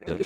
If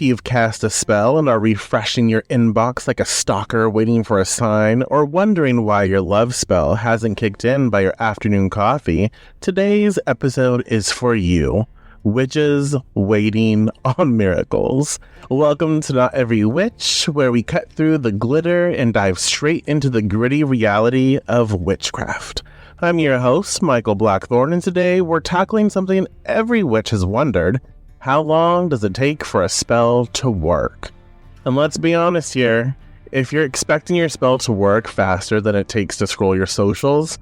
you've cast a spell and are refreshing your inbox like a stalker waiting for a sign, or wondering why your love spell hasn't kicked in by your afternoon coffee, today's episode is for you. Witches waiting on miracles. Welcome to Not Every Witch, where we cut through the glitter and dive straight into the gritty reality of witchcraft. I'm your host, Michael Blackthorn, and today we're tackling something every witch has wondered. How long does it take for a spell to work? And let's be honest here, if you're expecting your spell to work faster than it takes to scroll your socials,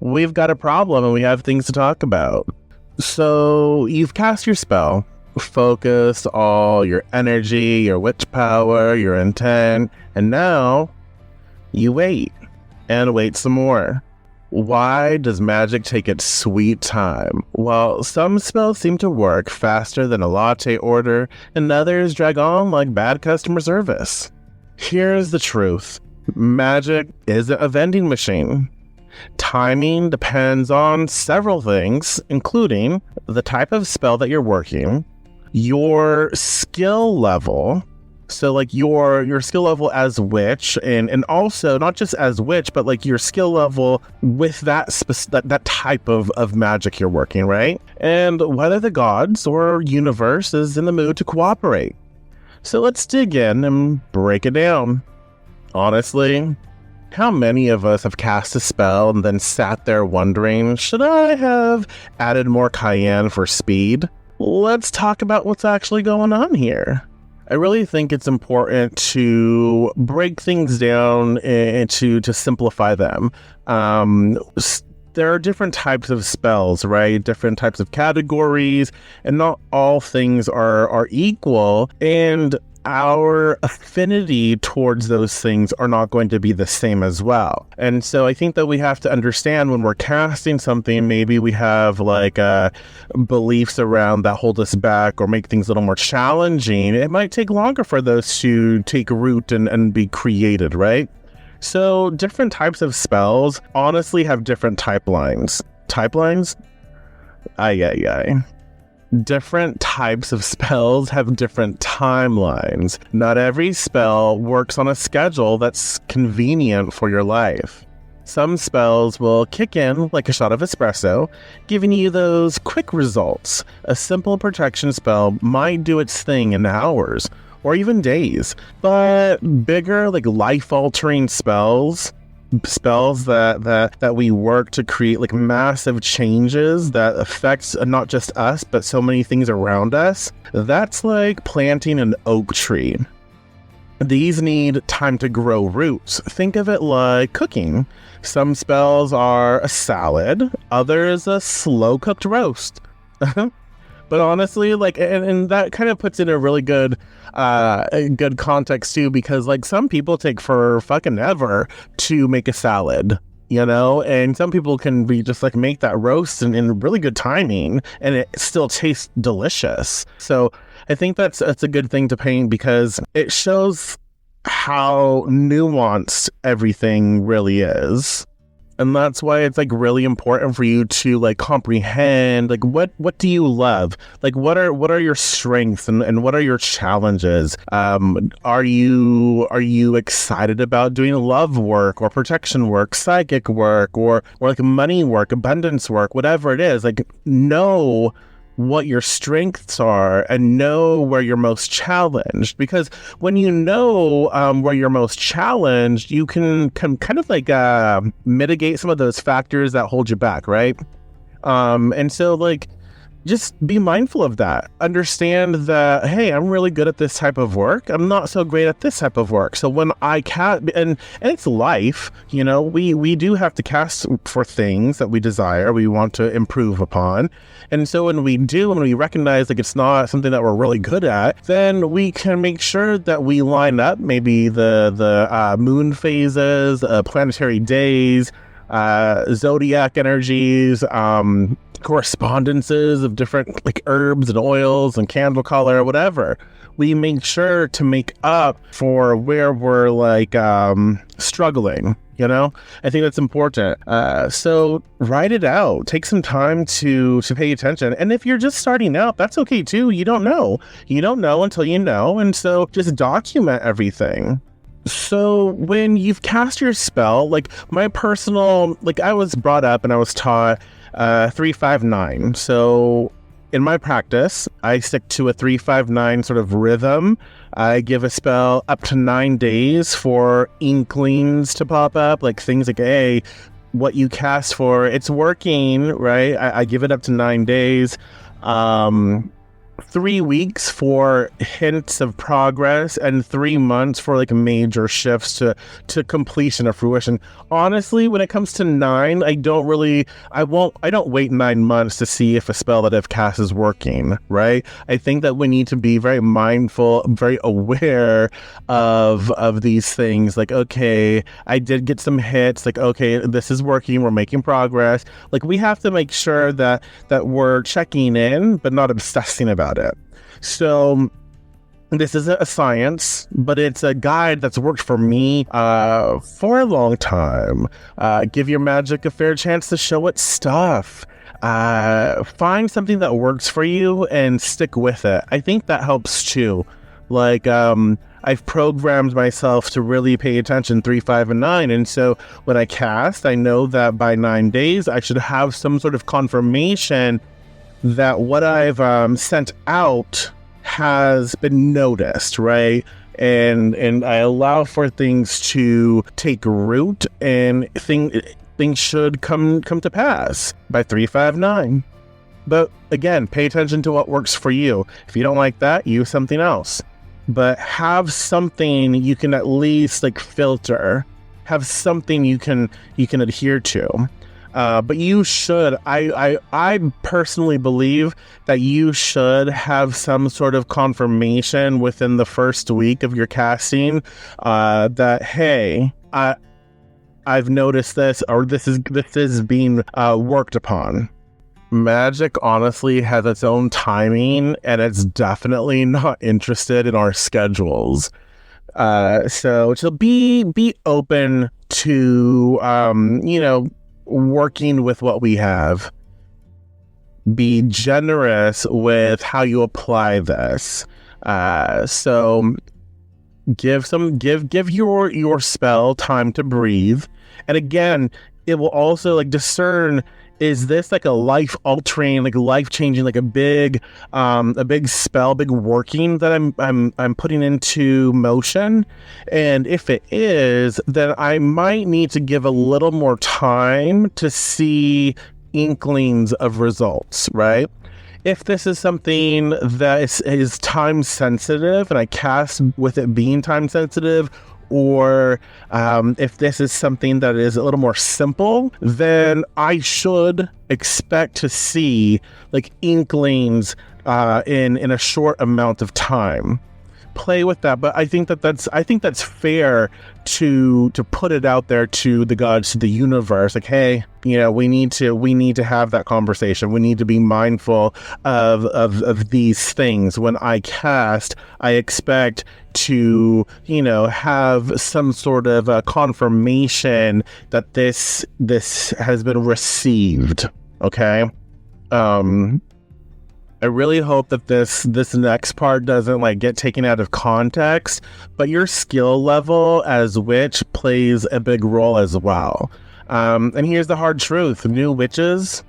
we've got a problem and we have things to talk about. So you've cast your spell, focus all your energy, your witch power, your intent, and now you wait and wait some more. Why does magic take its sweet time? Well, some spells seem to work faster than a latte order, and others drag on like bad customer service. Here's the truth. Magic isn't a vending machine. Timing depends on several things, including the type of spell that you're working, your skill level, so like your skill level as witch, and also not just as witch, but like your skill level with that type of magic you're working, right? And whether the gods or universe is in the mood to cooperate. So let's dig in and break it down. Honestly, how many of us have cast a spell and then sat there wondering, should I have added more cayenne for speed? Let's talk about what's actually going on here. I really think it's important to break things down and to simplify them. There are different types of spells, right? Different types of categories, and not all things are equal. And our affinity towards those things are not going to be the same as well. And so I think that we have to understand when we're casting something, maybe we have like beliefs around that hold us back or make things a little more challenging. It might take longer for those to take root and be created, right? So different types of spells honestly have different type lines. Type lines? Ay. Different types of spells have different timelines. Not every spell works on a schedule that's convenient for your life. Some spells will kick in like a shot of espresso, giving you those quick results. A simple protection spell might do its thing in hours or even days, but bigger, like life-altering spells that we work to create like massive changes that affects not just us but so many things around us, that's like planting an oak tree. These need time to grow roots. Think of it like cooking. Some spells are a salad, others a slow cooked roast. But honestly, like, and that kind of puts in a really good context too, because like some people take for fucking ever to make a salad, you know, and some people can be just like make that roast in really good timing and it still tastes delicious. So I think that's a good thing to paint because it shows how nuanced everything really is. And that's why it's like really important for you to like comprehend like what do you love? Like what are your strengths and what are your challenges? Are you excited about doing love work or protection work, psychic work, or like money work, abundance work, whatever it is? Like know what your strengths are and know where you're most challenged, because when you know where you're most challenged, you can kind of like mitigate some of those factors that hold you back, right? And so like just be mindful of that. Understand that, hey, I'm really good at this type of work. I'm not so great at this type of work. So when I cast, and it's life, you know, we do have to cast for things that we desire, we want to improve upon. And so when we recognize like it's not something that we're really good at, then we can make sure that we line up maybe the moon phases, planetary days, zodiac energies, correspondences of different like herbs and oils and candle color, whatever. we make sure to make up for where we're like struggling. You know, I think that's important. So write it out. Take some time to pay attention. And if you're just starting out, that's okay too. You don't know. You don't know until you know. And so just document everything. So when you've cast your spell, like my personal, like I was brought up and I was taught 3-5-9. So in my practice, I stick to a 3-5-9 sort of rhythm. I give a spell up to 9 days for inklings to pop up, like things like, hey, what you cast for, it's working, right? I give it up to 9 days. 3 weeks for hints of progress, and 3 months for like major shifts to completion or fruition. Honestly, when it comes to 9, I don't wait 9 months to see if a spell that I've cast is working, right? I think that we need to be very mindful, very aware of these things. Like, okay, I did get some hits, like, okay, this is working, we're making progress. Like, we have to make sure that we're checking in, but not obsessing about it. So this isn't a science, but it's a guide that's worked for me for a long time. Give your magic a fair chance to show its stuff. Find something that works for you and stick with it. I think that helps too. Like, I've programmed myself to really pay attention 3, 5, and 9. And so when I cast, I know that by 9 days, I should have some sort of confirmation that what I've sent out has been noticed, right? And I allow for things to take root, and things should come to pass by 3, 5, 9. But again, pay attention to what works for you. If you don't like that, use something else. But have something you can at least like filter. Have something you can adhere to. But you should, I personally believe that you should have some sort of confirmation within the first week of your casting that, hey, I've noticed this, or this is being worked upon. Magic honestly has its own timing, and it's definitely not interested in our schedules. So be open to, working with what we have. Be generous with how you apply this. So give your spell time to breathe. And again, it will also like discern, is this like a life-altering, like life-changing, like a big spell, big working that I'm putting into motion? And if it is, then I might need to give a little more time to see inklings of results, right? If this is something that is time sensitive, and I cast with it being time sensitive, or if this is something that is a little more simple, then I should expect to see like inklings in a short amount of time. Play with that, but I think that's fair to put it out there to the gods, to the universe, like, hey, we need to have that conversation. We need to be mindful of these things. When I cast, I expect to have some sort of a confirmation that this has been received. Okay. I really hope that this next part doesn't like get taken out of context, but your skill level as witch plays a big role as well. And here's the hard truth: new witches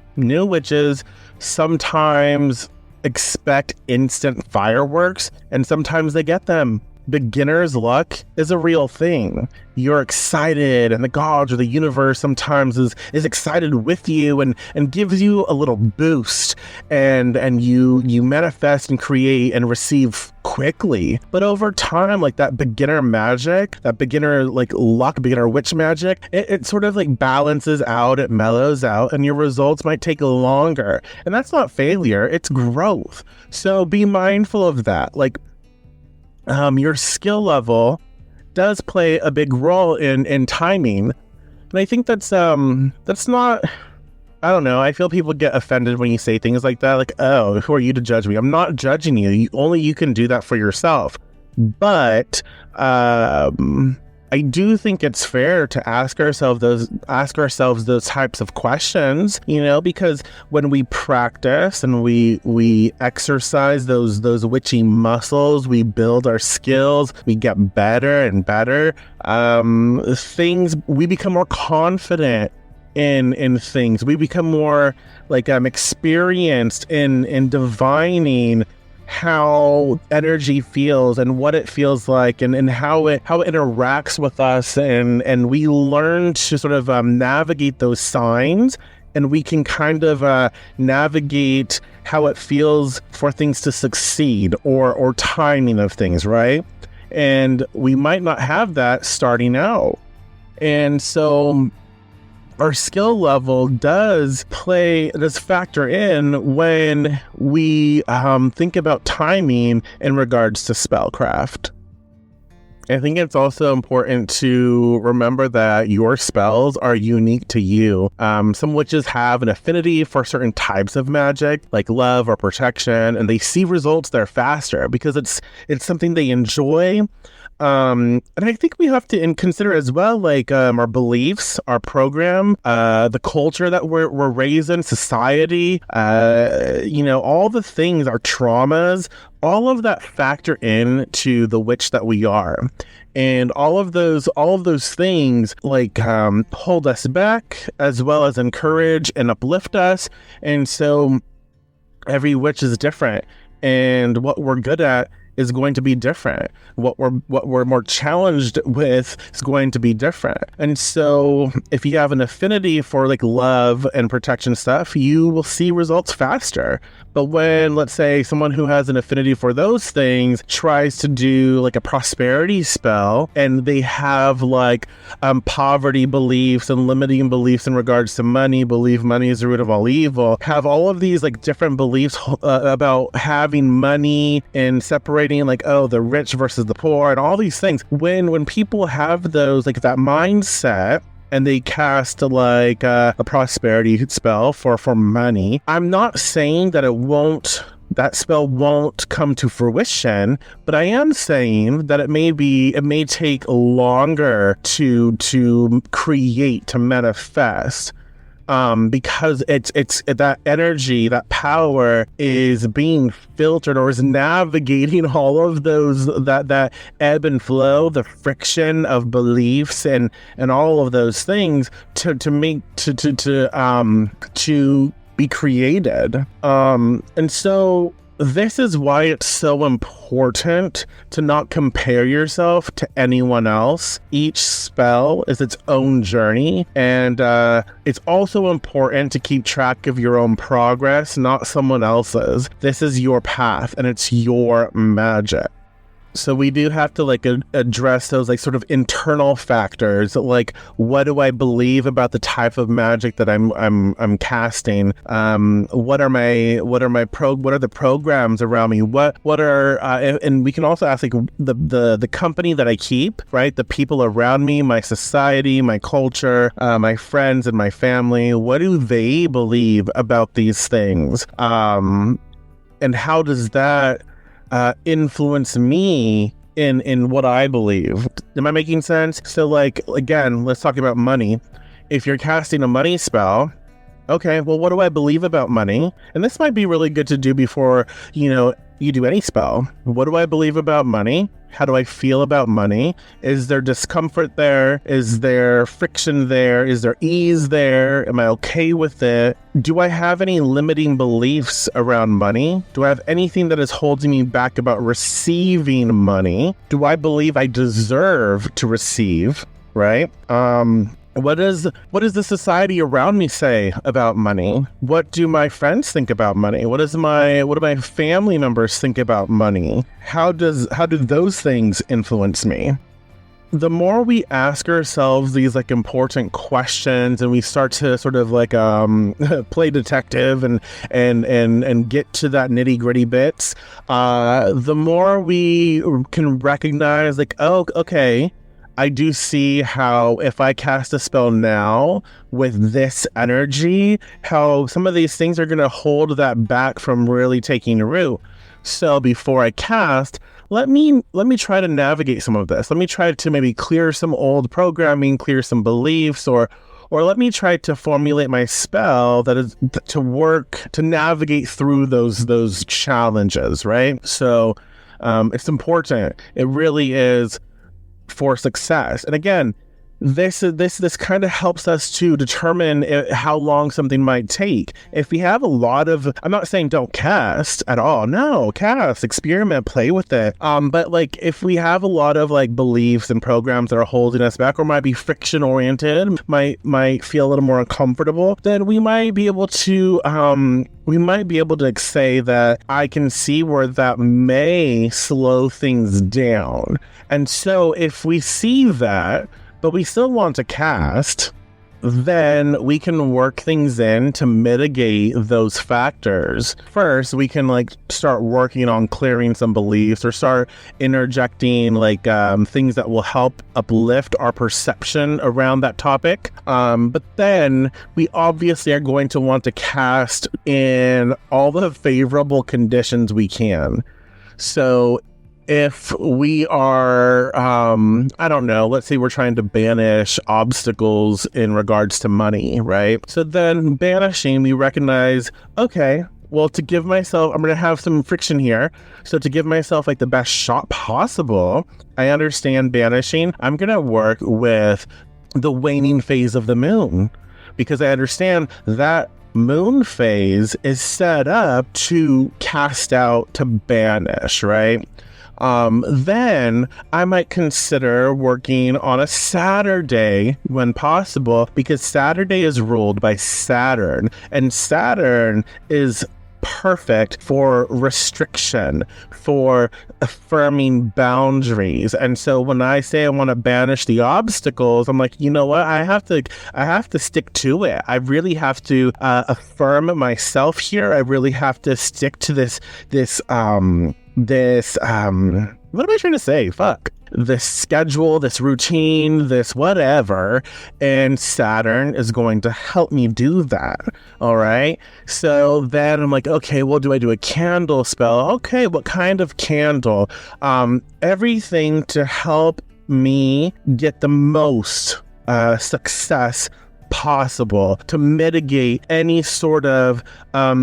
sometimes expect instant fireworks, and sometimes they get them. Beginner's luck is a real thing. You're excited, and the gods or the universe sometimes is excited with you and gives you a little boost, and you manifest and create and receive quickly. But over time, like that beginner magic, that beginner like luck, beginner witch magic, it sort of like balances out, it mellows out, and your results might take longer. And that's not failure, it's growth. So be mindful of that. Like, your skill level does play a big role in timing, and I think that's not I don't know. I feel people get offended when you say things like that. Like, oh, who are you to judge me? I'm not judging you. Only you can do that for yourself. But I do think it's fair to ask ourselves those types of questions, because when we practice and we exercise those witchy muscles, we build our skills, we get better and better. We become more confident in things. We become more experienced in divining how energy feels and what it feels like and how it interacts with us, and we learn to sort of navigate those signs, and we can kind of navigate how it feels for things to succeed or timing of things, right? And we might not have that starting out. And so our skill level does factor in when we think about timing in regards to spellcraft. I think it's also important to remember that your spells are unique to you. Some witches have an affinity for certain types of magic, like love or protection, and they see results there faster because it's something they enjoy. And I think we have to consider as well, our beliefs, our program, the culture that we're raised in, society, all the things, our traumas, all of that factor into the witch that we are. And all of those things hold us back as well as encourage and uplift us. And so every witch is different, and what we're good at is going to be different. What we're more challenged with is going to be different. And so if you have an affinity for love and protection stuff, you will see results faster. But when, let's say, someone who has an affinity for those things tries to do a prosperity spell, and they have poverty beliefs and limiting beliefs in regards to money, believe money is the root of all evil, have all of these different beliefs about having money and separating the rich versus the poor and all these things. When people have those that mindset, and they cast a prosperity spell for money, I'm not saying that spell won't come to fruition, but I am saying that it may take longer to create, to manifest. Because it's that energy, that power is being filtered or is navigating all of those that ebb and flow, the friction of beliefs and all of those things to be created. And so this is why it's so important to not compare yourself to anyone else. Each spell is its own journey, and it's also important to keep track of your own progress, not someone else's. This is your path, and it's your magic. So we do have to address those sort of internal factors, what do I believe about the type of magic that I'm casting? What are the programs around me? What are and we can also ask the company that I keep, right? The people around me, my society, my culture, my friends and my family. What do they believe about these things? And how does that influence me in what I believe? Am I making sense? So again, let's talk about money. If you're casting a money spell, okay, well, what do I believe about money? And this might be really good to do before, you do any spell. What do I believe about money? How do I feel about money? Is there discomfort there? Is there friction there? Is there ease there? Am I okay with it? Do I have any limiting beliefs around money? Do I have anything that is holding me back about receiving money? Do I believe I deserve to receive, right? What does the society around me say about money? What do my friends think about money? What do my family members think about money? How do those things influence me? The more we ask ourselves these important questions, and we start to sort of play detective and get to that nitty gritty bits, the more we can recognize oh, okay, I do see how if I cast a spell now with this energy, how some of these things are going to hold that back from really taking root. So before I cast, let me try to navigate some of this. Let me try to maybe clear some old programming, clear some beliefs, or let me try to formulate my spell that is to work to navigate through those challenges, right? So it's important. It really is for success. And again, this kind of helps us to determine how long something might take. If we have a lot of, I'm not saying don't cast at all. No, cast, experiment, play with it. But like if we have a lot of like beliefs and programs that are holding us back, or might be friction oriented, might feel a little more uncomfortable, then we might be able to say that I can see where that may slow things down. And so if we see that, but we still want to cast, then we can work things in to mitigate those factors. First, we can like start working on clearing some beliefs, or start interjecting like things that will help uplift our perception around that topic. But then we obviously are going to want to cast in all the favorable conditions we can. So if we are, I don't know, let's say we're trying to banish obstacles in regards to money, right? So then banishing, we recognize, okay, well, to give myself, I'm going to have some friction here. So to give myself like the best shot possible, I understand banishing. I'm going to work with the waning phase of the moon, because I understand that moon phase is set up to cast out, to banish, right? Then I might consider working on a Saturday when possible, because Saturday is ruled by Saturn, and Saturn is perfect for restriction, for affirming boundaries. And so when I say I want to banish the obstacles, I'm like, you know what? I have to stick to it. I really have to affirm myself here. I really have to stick to this what am I trying to say? This schedule, this routine, this whatever, and Saturn is going to help me do that. All right. So then I'm like, okay, well, do I do a candle spell? Okay, what kind of candle? Everything to help me get the most success possible, to mitigate any sort of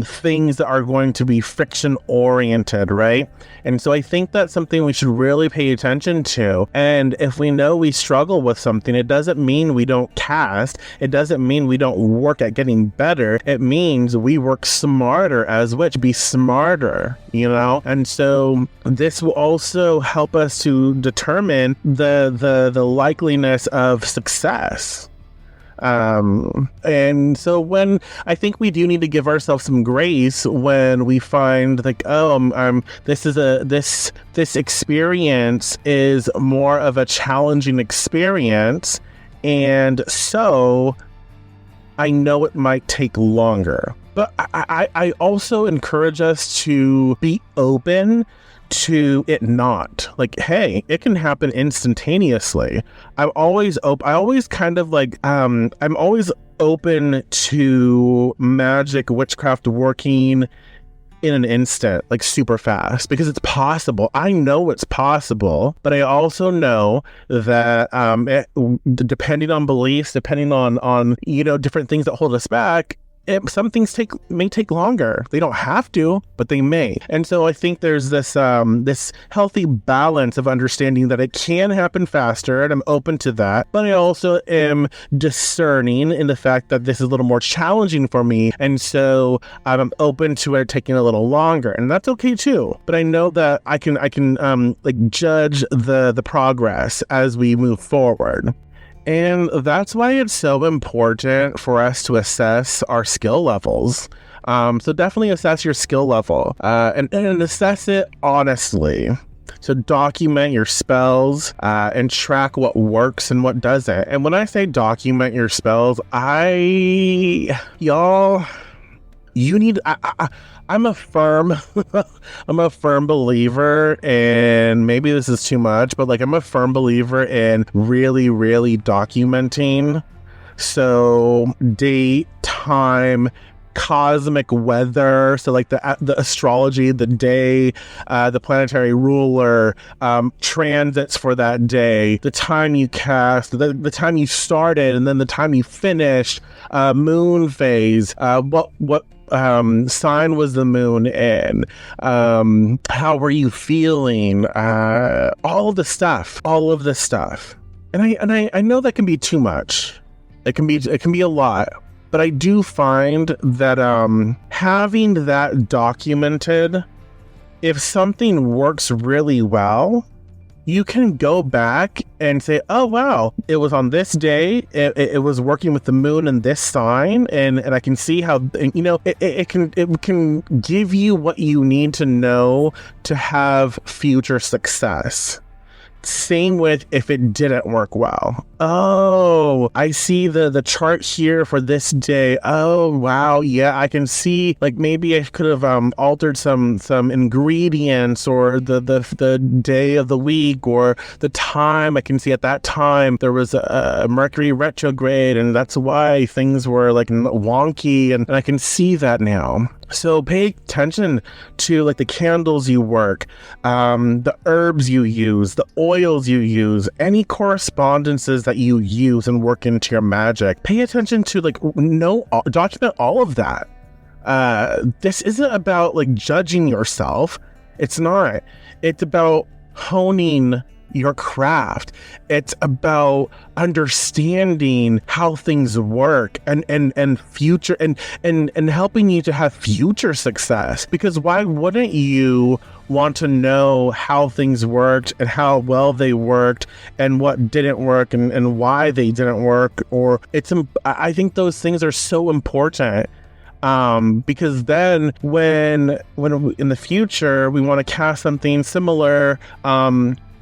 things that are going to be friction oriented, right? And so I think that's something we should really pay attention to. And if we know we struggle with something, it doesn't mean we don't cast. It doesn't mean we don't work at getting better. It means we work smarter, as which be smarter, you know? And so this will also help us to determine the likeliness of success. And so when I think we do need to give ourselves some grace when we find like, this experience is more of a challenging experience, and so I know it might take longer. But I also encourage us to be open to it not. Like, hey, it can happen instantaneously. I'm always open to magic, witchcraft working in an instant, like super fast, because it's possible. I know it's possible, but I also know that depending on beliefs, depending on different things that hold us back, some things may take longer. They don't have to, but they may. And so I think there's this healthy balance of understanding that it can happen faster, and I'm open to that. But I also am discerning in the fact that this is a little more challenging for me, and so I'm open to it taking a little longer, and that's okay too. But I know that I can judge the progress as we move forward. And that's why it's so important for us to assess our skill levels. So definitely assess your skill level and assess it honestly. So document your spells and track what works and what doesn't. And when I say document your spells, I'm a firm I'm a firm believer, and maybe this is too much, but like I'm a firm believer in really, really documenting. So date, time, cosmic weather, so like the astrology, the day, the planetary ruler, transits for that day, the time you cast, the time you started, and then the time you finished, moon phase, what sign was the moon in, how were you feeling, all of the stuff. And I know that can be too much. It can be a lot. But I do find that having that documented, if something works really well, you can go back and say, oh, wow, it was on this day, it was working with the moon in this sign, and I can see how, you know, it can give you what you need to know to have future success. Same with if it didn't work well. Oh, I see the chart here for this day. Oh, wow. Yeah, I can see, like, maybe I could have altered some ingredients, or the day of the week, or the time. I can see at that time there was a Mercury retrograde, and that's why things were like wonky, and I can see that now. So pay attention to like the candles you work, the herbs you use, the oils you use, any correspondences that you use and work into your magic. Pay attention to document all of that. This isn't about like judging yourself. It's not. It's about honing your craft. It's about understanding how things work and future and helping you to have future success. Because why wouldn't you want to know how things worked and how well they worked and what didn't work and why they didn't work? Or I think those things are so important. Because then when in the future we want to cast something similar,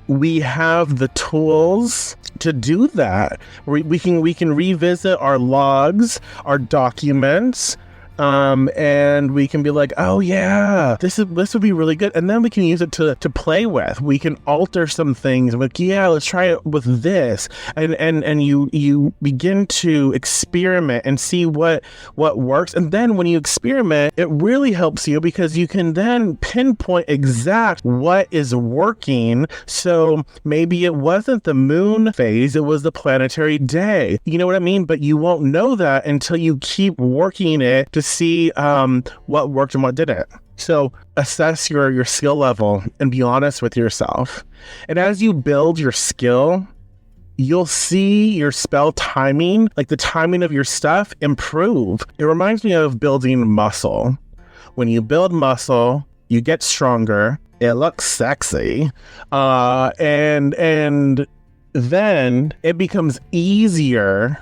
we have the tools to do that. We can revisit our logs, our documents, and we can be like, oh yeah, this would be really good, and then we can use it to play with. We can alter some things, like, yeah, let's try it with this, and you begin to experiment and see what works. And then when you experiment, it really helps you, because you can then pinpoint exact what is working. So maybe it wasn't the moon phase, it was the planetary day, you know what I mean? But you won't know that until you keep working it to see what worked and what didn't. So assess your skill level and be honest with yourself. And as you build your skill, you'll see your spell timing, like the timing of your stuff, improve. It reminds me of building muscle. When you build muscle, you get stronger, it looks sexy, and then it becomes easier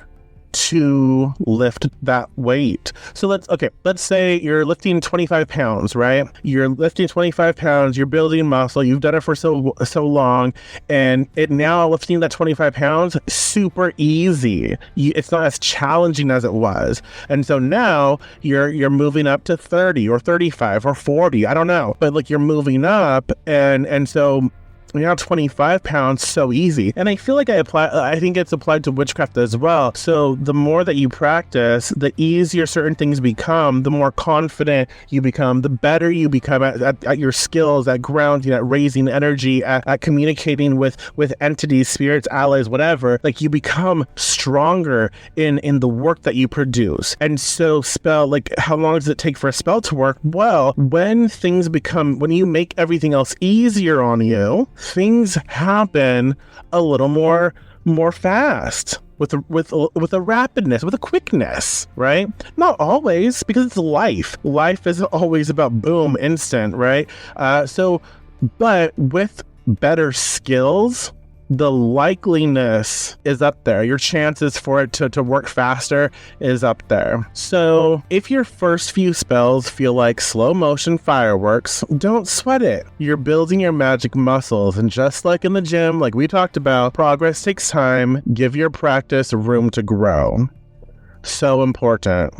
to lift that weight. So let's say you're lifting 25 pounds, right? You're lifting 25 pounds, you're building muscle, you've done it for so long, and now lifting that 25 pounds, super easy. It's not as challenging as it was. And so now you're moving up to 30 or 35 or 40, I don't know. But like, you're moving up, and so now 25 pounds, so easy. And I feel like I think it's applied to witchcraft as well. So the more that you practice, the easier certain things become, the more confident you become, the better you become at your skills, at grounding, at raising energy, at communicating with entities, spirits, allies, whatever. Like, you become stronger in the work that you produce. And so how long does it take for a spell to work? Well, when you make everything else easier on you, things happen a little more fast, with a rapidness, with a quickness, right? Not always, because it's life. Life isn't always about boom, instant, right? But with better skills, the likeliness is up there. Your chances for it to work faster is up there. So if your first few spells feel like slow motion fireworks, don't sweat it. You're building your magic muscles, and just like in the gym, like we talked about, progress takes time. Give your practice room to grow. So important.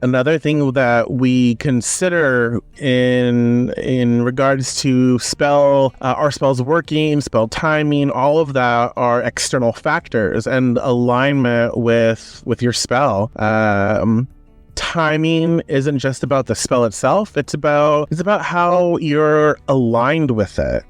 Another thing that we consider in regards to our spells working, spell timing, all of that are external factors and alignment with your spell. Timing isn't just about the spell itself. It's about how you're aligned with it.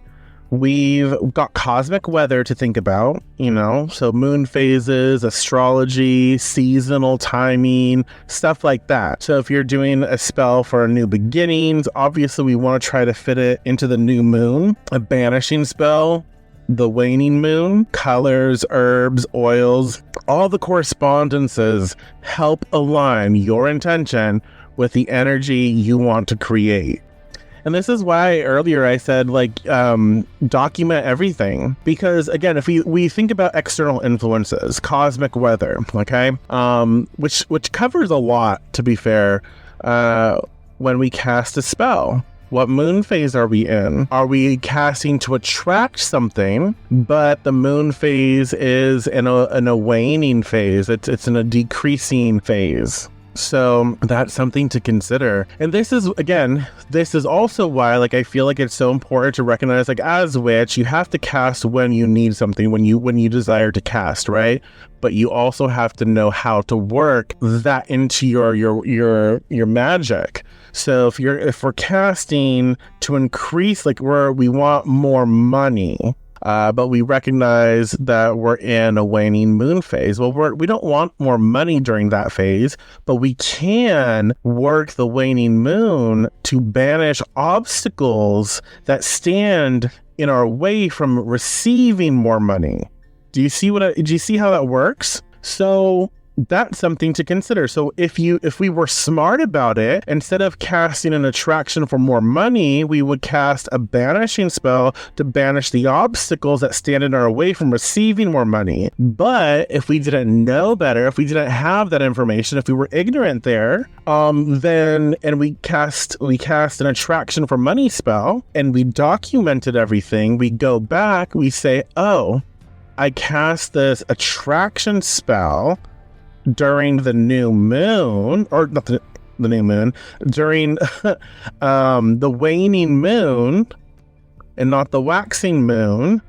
We've got cosmic weather to think about, so moon phases, astrology, seasonal timing, stuff like that. So if you're doing a spell for a new beginnings, obviously we want to try to fit it into the new moon. A banishing spell, the waning moon, colors, herbs, oils, all the correspondences help align your intention with the energy you want to create. And this is why earlier I said, document everything. Because, again, if we think about external influences, cosmic weather, okay, which covers a lot, to be fair, when we cast a spell. What moon phase are we in? Are we casting to attract something, but the moon phase is in a waning phase? It's in a decreasing phase. So that's something to consider. And this is also why, I feel like it's so important to recognize, as a witch, you have to cast when you need something, when you desire to cast, right? But you also have to know how to work that into your magic. So if we're casting to increase, where we want more money, but we recognize that we're in a waning moon phase. Well, we don't want more money during that phase, but we can work the waning moon to banish obstacles that stand in our way from receiving more money. Do you see how that works? So that's something to consider. So if we were smart about it, instead of casting an attraction for more money, we would cast a banishing spell to banish the obstacles that stand in our way from receiving more money. But if we didn't know better, if we didn't have that information, if we were ignorant there, then we cast an attraction for money spell and we documented everything, we go back, we say, oh, I cast this attraction spell during the new moon, or not the new moon, during the waning moon and not the waxing moon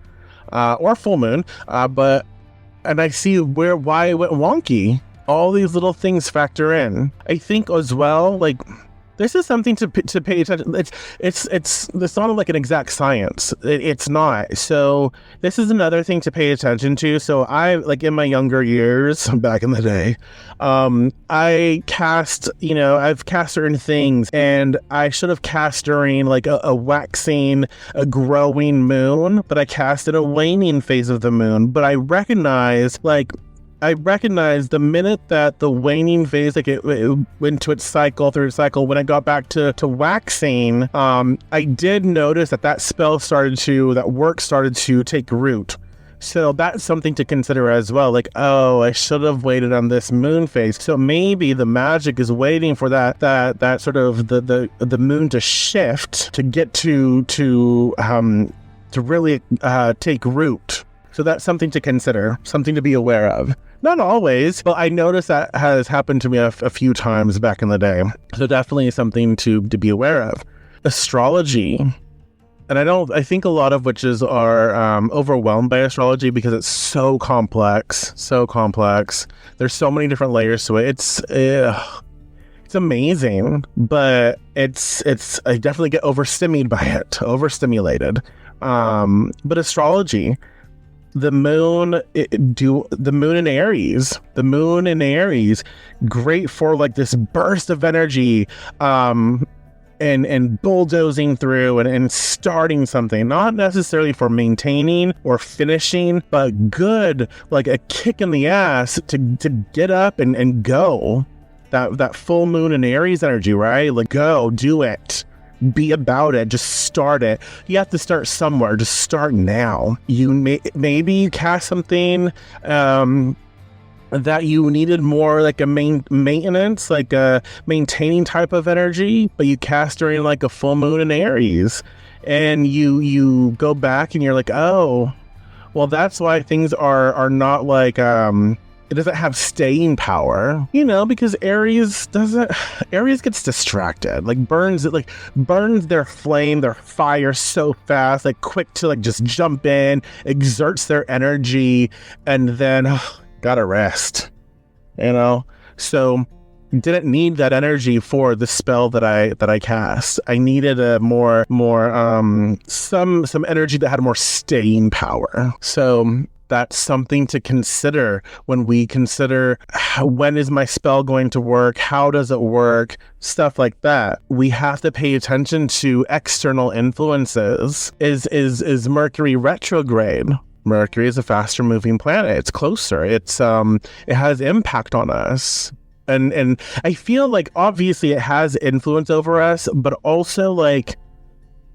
or full moon, and I see why it went wonky. All these little things factor in. I think as well, this is something to pay attention. It's not like an exact science. It's not. So this is another thing to pay attention to. So in my younger years, back in the day, I've cast certain things, and I should have cast during a waxing, a growing moon, but I cast in a waning phase of the moon. But I recognize the minute that the waning phase, it went to its cycle, through its cycle, when I got back to waxing, I did notice that work started to take root. So that's something to consider as well. I should have waited on this moon phase. So maybe the magic is waiting for that sort of the moon to shift to get to really take root. So that's something to consider, something to be aware of. Not always, but I noticed that has happened to me a few times back in the day. So definitely something to be aware of. Astrology. And I think a lot of witches are overwhelmed by astrology because it's so complex. There's so many different layers to it. It's amazing, but I definitely get overstimulated. But astrology, the moon in Aries, great for this burst of energy, and bulldozing through and starting something, not necessarily for maintaining or finishing, but good, a kick in the ass to get up and go. That full moon in Aries energy, right? Go, do it. Be about it. Just start it. You have to start somewhere. Just start now. You maybe cast something that you needed more a maintenance, a maintaining type of energy, but you cast during a full moon in Aries, and you go back and you're oh, well, that's why things are not It doesn't have staying power, because Aries gets distracted, burns their flame, their fire so fast, quick to just jump in, exerts their energy, and then gotta rest, So didn't need that energy for the spell that I cast. I needed a more some energy that had more staying power. So that's something to consider when we consider when is my spell going to work, how does it work, stuff like that. We have to pay attention to external influences. Is Mercury retrograde? Mercury is a faster moving planet. It's closer. It has impact on us. And I feel like obviously it has influence over us, but also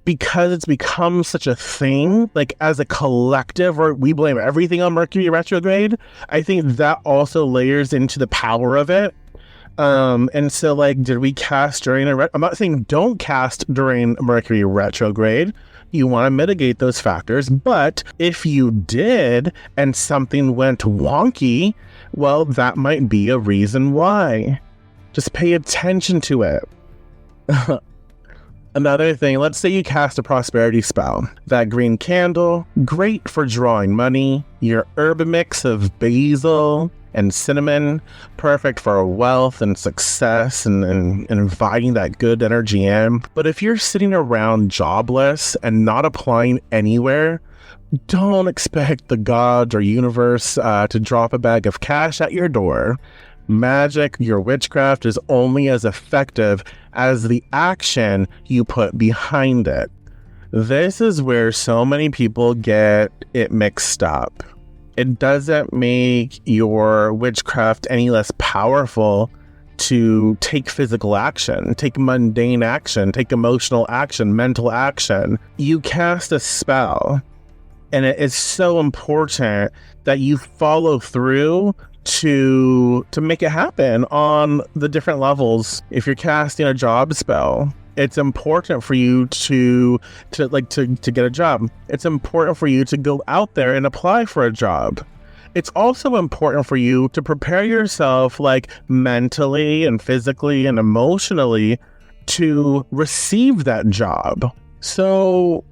because it's become such a thing, as a collective, or we blame everything on Mercury retrograde, I think that also layers into the power of it. And so did we cast during I'm not saying don't cast during Mercury retrograde. You want to mitigate those factors, but if you did and something went wonky, well, that might be a reason why. Just pay attention to it. Another thing, let's say you cast a prosperity spell. That green candle, great for drawing money. Your herb mix of basil and cinnamon, perfect for wealth and success and inviting that good energy in. But if you're sitting around jobless and not applying anywhere, don't expect the gods or universe to drop a bag of cash at your door. Magic, your witchcraft, is only as effective as the action you put behind it. This is where so many people get it mixed up. It doesn't make your witchcraft any less powerful to take physical action, take mundane action, take emotional action, mental action. You cast a spell, and it is so important that you follow through to make it happen on the different levels. If you're casting a job spell, it's important for you to get a job. It's important for you to go out there and apply for a job. It's also important for you to prepare yourself mentally and physically and emotionally to receive that job. So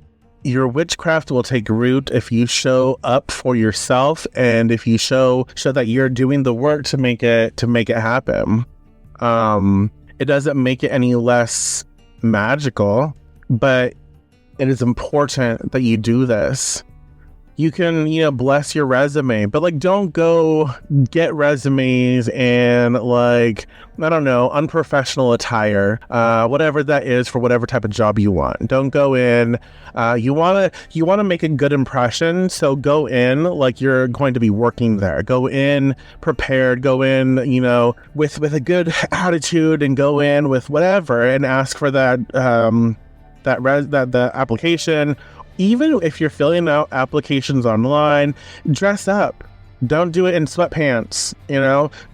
your witchcraft will take root if you show up for yourself, and if you show that you're doing the work to make it happen. It doesn't make it any less magical, but it is important that you do this. You can, bless your resume, but don't go get resumes and I don't know, unprofessional attire, whatever that is for whatever type of job you want. Don't go in. You want to make a good impression. So go in like you're going to be working there. Go in prepared, go in, with a good attitude, and go in with whatever and ask for that the application. Even if you're filling out applications online, dress up. Don't do it in sweatpants,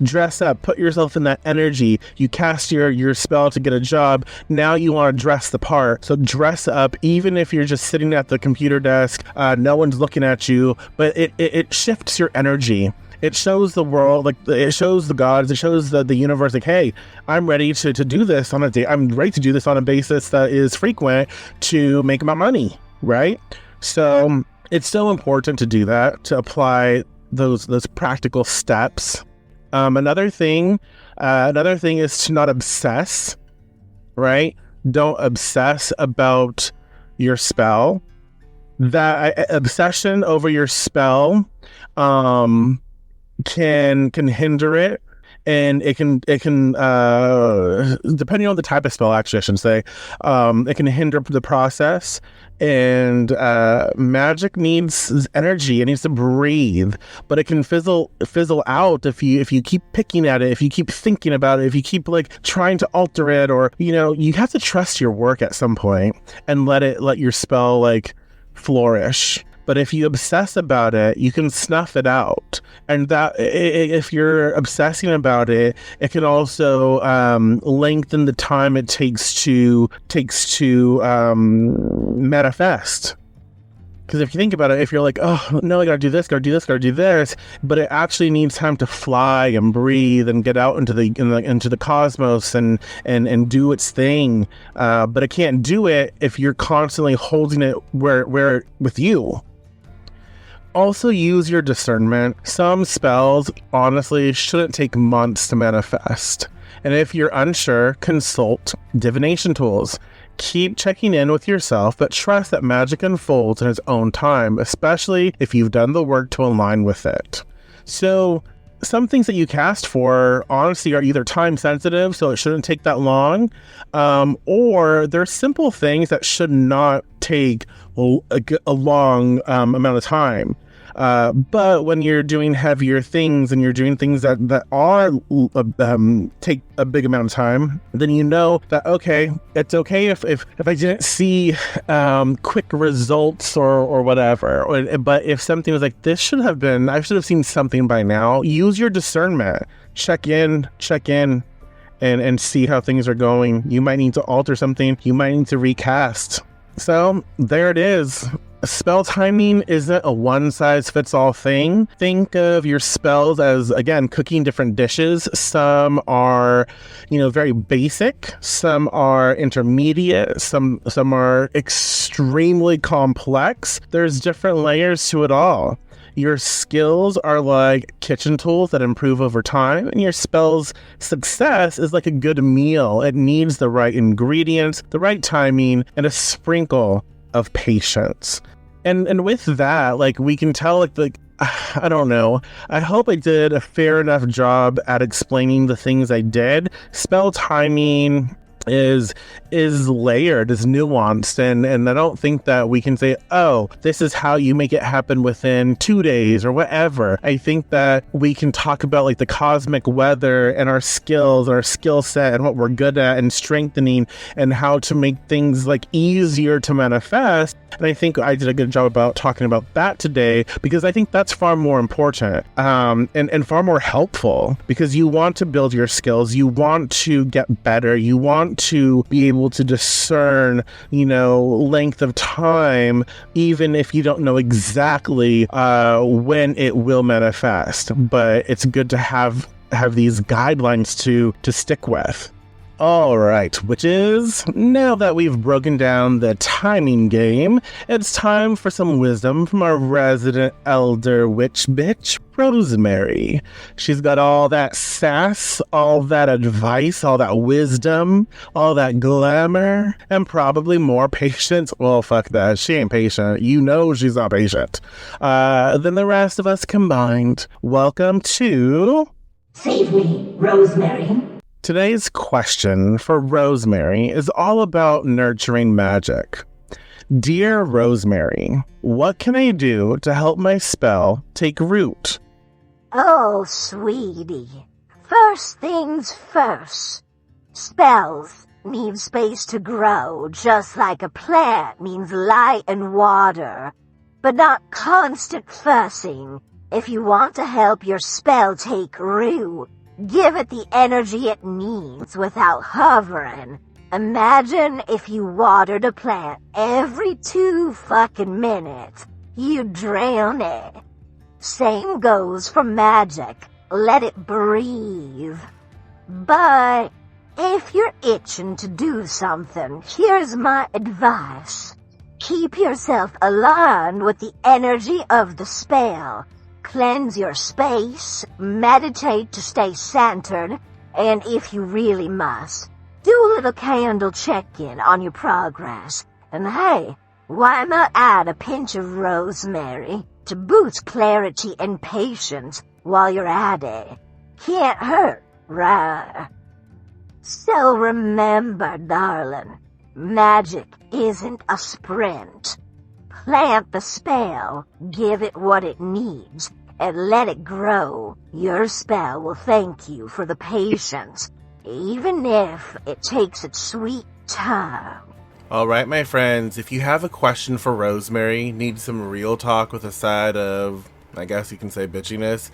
dress up, put yourself in that energy. You cast your spell to get a job. Now you want to dress the part. So dress up, even if you're just sitting at the computer desk, no one's looking at you, but it shifts your energy. It shows the world, it shows the gods, it shows the universe, hey, I'm ready to do this on a day. I'm ready to do this on a basis that is frequent to make my money. Right? So it's so important to do that, to apply those practical steps. Another thing is to not obsess, right? Don't obsess about your spell. That obsession over your spell can hinder it. And it can depending on the type of spell, actually, I should say, it can hinder the process. And magic needs energy. It needs to breathe, but it can fizzle out if you keep picking at it, if you keep thinking about it, if you keep trying to alter it, or you have to trust your work at some point and let your spell flourish. But if you obsess about it, you can snuff it out. And that if you're obsessing about it, it can also lengthen the time it takes to manifest. Because if you think about it, if you're like, oh, no, I gotta do this, gotta do this, gotta do this, but it actually needs time to fly and breathe and get out into the cosmos and do its thing. But it can't do it if you're constantly holding it where with you. Also use your discernment. Some spells, honestly, shouldn't take months to manifest. And if you're unsure, consult divination tools. Keep checking in with yourself, but trust that magic unfolds in its own time, especially if you've done the work to align with it. So, some things that you cast for, honestly, are either time sensitive, so it shouldn't take that long, or they're simple things that should not take a long amount of time. But when you're doing heavier things and you're doing things that are take a big amount of time, then you know that, okay, it's okay if I didn't see quick results or whatever. But if something was like, I should have seen something by now, use your discernment. Check in, and see how things are going. You might need to alter something. You might need to recast. So there it is. Spell timing isn't a one-size-fits-all thing. Think of your spells as, again, cooking different dishes. Some are, very basic. Some are intermediate. Some are extremely complex. There's different layers to it all. Your skills are like kitchen tools that improve over time, and your spell's success is like a good meal. It needs the right ingredients, the right timing, and a sprinkle of patience. And with that, we can tell, I don't know. I hope I did a fair enough job at explaining the things I did. Spell timing is layered, is nuanced, and I don't think that we can say, oh, this is how you make it happen within 2 days or whatever. I think that we can talk about the cosmic weather and our skills and our skill set and what we're good at and strengthening and how to make things easier to manifest. And I think I did a good job about talking about that today, because I think that's far more important and far more helpful, because you want to build your skills, you want to get better, you want to be able to discern, length of time, even if you don't know exactly when it will manifest. But it's good to have these guidelines to stick with. All right, witches, now that we've broken down the timing game, it's time for some wisdom from our resident elder witch bitch, Rosemary. She's got all that sass, all that advice, all that wisdom, all that glamour, and probably more patience. Well, fuck that. She ain't patient. She's not patient. Than the rest of us combined. Welcome to... Save me, Rosemary. Today's question for Rosemary is all about nurturing magic. Dear Rosemary, what can I do to help my spell take root? Oh, sweetie. First things first. Spells need space to grow, just like a plant needs light and water, but not constant fussing. If you want to help your spell take root, give it the energy it needs without hovering. Imagine if you watered a plant every 2 fucking minutes. You'd drown it. Same goes for magic. Let it breathe. But if you're itching to do something, here's my advice. Keep yourself aligned with the energy of the spell. Cleanse your space, meditate to stay centered, and if you really must, do a little candle check-in on your progress. And hey, why not add a pinch of rosemary to boost clarity and patience while you're at it? Can't hurt, right? So remember, darling, magic isn't a sprint. Plant the spell, give it what it needs, and let it grow. Your spell will thank you for the patience, even if it takes its sweet time. All right, my friends, if you have a question for Rosemary, need some real talk with a side of, I guess you can say, bitchiness,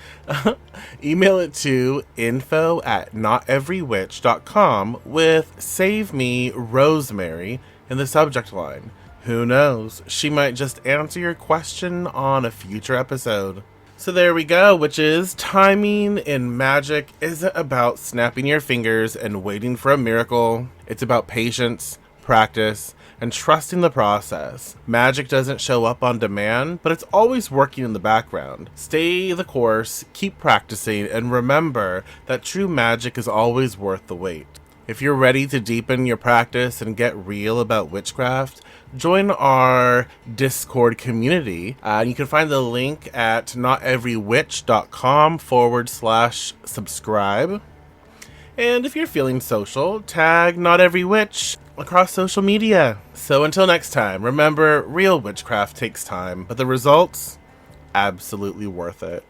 email it to info@noteverywitch.com with "Save Me, Rosemary" in the subject line. Who knows? She might just answer your question on a future episode. So there we go, which is timing in magic isn't about snapping your fingers and waiting for a miracle. It's about patience, practice, and trusting the process. Magic doesn't show up on demand, but it's always working in the background. Stay the course, keep practicing, and remember that true magic is always worth the wait. If you're ready to deepen your practice and get real about witchcraft, join our Discord community. You can find the link at noteverywitch.com/subscribe. And if you're feeling social, tag Not Every Witch across social media. So until next time, remember, real witchcraft takes time, but the results, absolutely worth it.